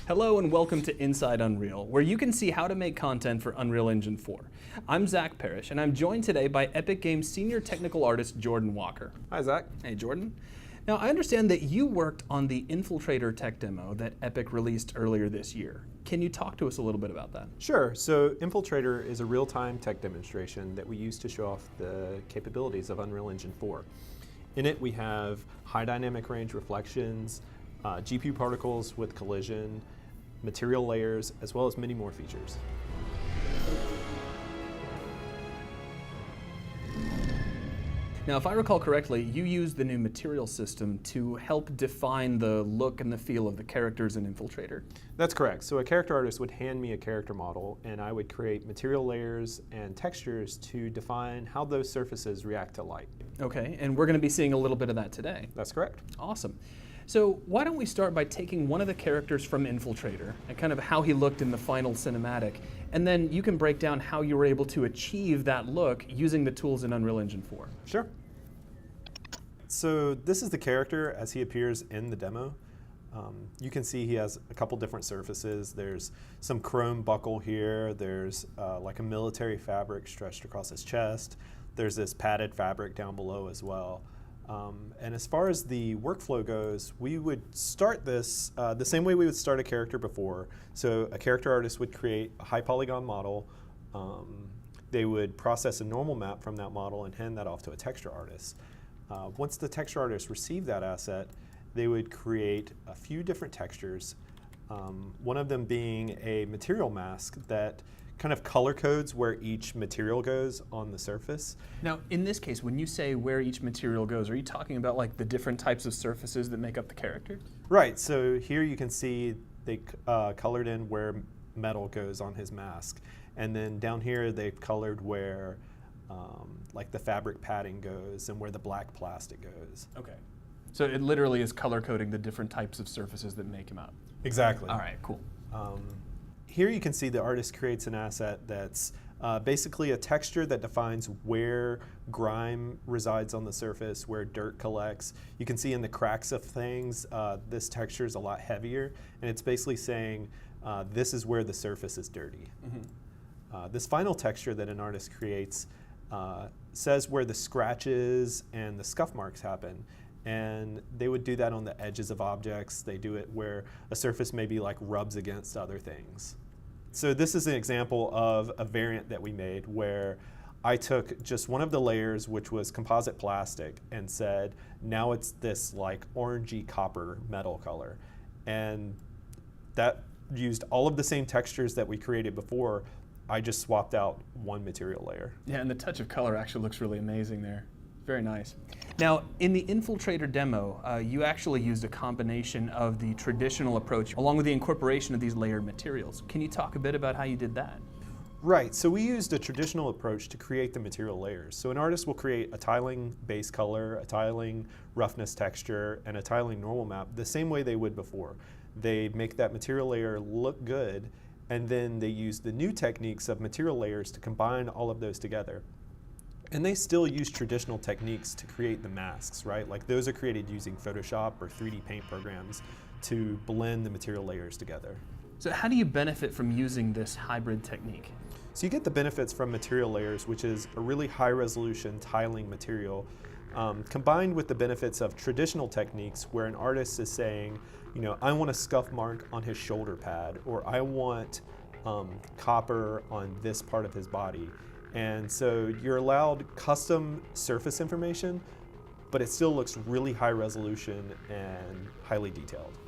Hello and welcome to Inside Unreal, where you can see how to make content for Unreal Engine 4. I'm Zach Parrish, and I'm joined today by Epic Games Senior Technical Artist Jordan Walker. Hi, Zach. Hey, Jordan. Now, I understand that you worked on the Infiltrator tech demo that Epic released earlier this year. Can you talk to us a little bit about that? Sure. So Infiltrator is a real-time tech demonstration that we use to show off the capabilities of Unreal Engine 4. In it, we have high dynamic range reflections, GPU particles with collision, material layers, as well as many more features. Now, if I recall correctly, you used the new material system to help define the look and the feel of the characters in Infiltrator. That's correct. So a character artist would hand me a character model, and I would create material layers and textures to define how those surfaces react to light. Okay, and we're going to be seeing a little bit of that today. That's correct. Awesome. So why don't we start by taking one of the characters from Infiltrator and kind of how he looked in the final cinematic, and then you can break down how you were able to achieve that look using the tools in Unreal Engine 4. Sure. So this is the character as he appears in the demo. You can see he has a couple different surfaces. There's some chrome buckle here. There's like a military fabric stretched across his chest. There's this padded fabric down below as well. And as far as the workflow goes, we would start this the same way we would start a character before. So a character artist would create a high polygon model. They would process a normal map from that model and hand that off to a texture artist. Once the texture artist received that asset, they would create a few different textures, one of them being a material mask that kind of color codes where each material goes on the surface. Now, in this case, when you say where each material goes, are you talking about like the different types of surfaces that make up the character? Right, so here you can see they colored in where metal goes on his mask. And then down here they've colored where like the fabric padding goes and where the black plastic goes. Okay. So it literally is color coding the different types of surfaces that make him up. Exactly. All right, cool. Here you can see the artist creates an asset that's basically a texture that defines where grime resides on the surface, where dirt collects. You can see in the cracks of things, this texture is a lot heavier, and it's basically saying this is where the surface is dirty. Mm-hmm. This final texture that an artist creates says where the scratches and the scuff marks happen. And they would do that on the edges of objects. They do it where a surface maybe like rubs against other things. So this is an example of a variant that we made where I took just one of the layers, which was composite plastic, and said, now it's this like orangey copper metal color. And that used all of the same textures that we created before. I just swapped out one material layer. Yeah, and the touch of color actually looks really amazing there. Very nice. Now, in the Infiltrator demo, you actually used a combination of the traditional approach along with the incorporation of these layered materials. Can you talk a bit about how you did that? Right, so we used a traditional approach to create the material layers. So an artist will create a tiling base color, a tiling roughness texture, and a tiling normal map the same way they would before. They make that material layer look good, and then they use the new techniques of material layers to combine all of those together. And they still use traditional techniques to create the masks, right? Like those are created using Photoshop or 3D paint programs to blend the material layers together. So how do you benefit from using this hybrid technique? So you get the benefits from material layers, which is a really high resolution tiling material, combined with the benefits of traditional techniques where an artist is saying, you know, I want a scuff mark on his shoulder pad, or I want copper on this part of his body. And so you're allowed custom surface information, but it still looks really high resolution and highly detailed.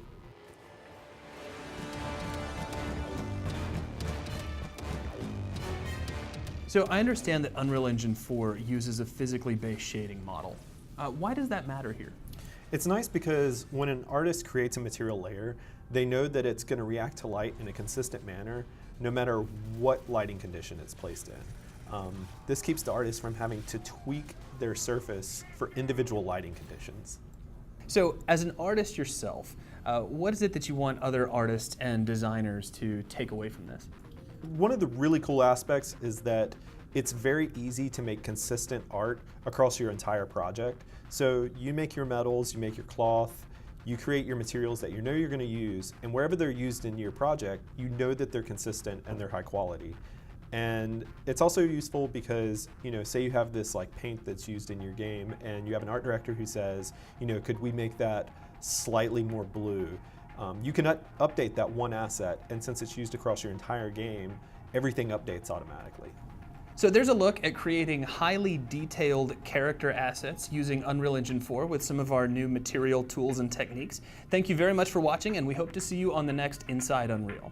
So I understand that Unreal Engine 4 uses a physically based shading model. Why does that matter here? It's nice because when an artist creates a material layer, they know that it's going to react to light in a consistent manner, no matter what lighting condition it's placed in. This keeps the artist from having to tweak their surface for individual lighting conditions. So as an artist yourself, what is it that you want other artists and designers to take away from this? One of the really cool aspects is that it's very easy to make consistent art across your entire project. So you make your metals, you make your cloth, You create your materials that you know you're going to use, and wherever they're used in your project, you know that they're consistent and they're high quality. And it's also useful because, say you have this like paint that's used in your game, and you have an art director who says, could we make that slightly more blue? You can update that one asset, and since it's used across your entire game, everything updates automatically. So there's a look at creating highly detailed character assets using Unreal Engine 4 with some of our new material tools and techniques. Thank you very much for watching, and we hope to see you on the next Inside Unreal.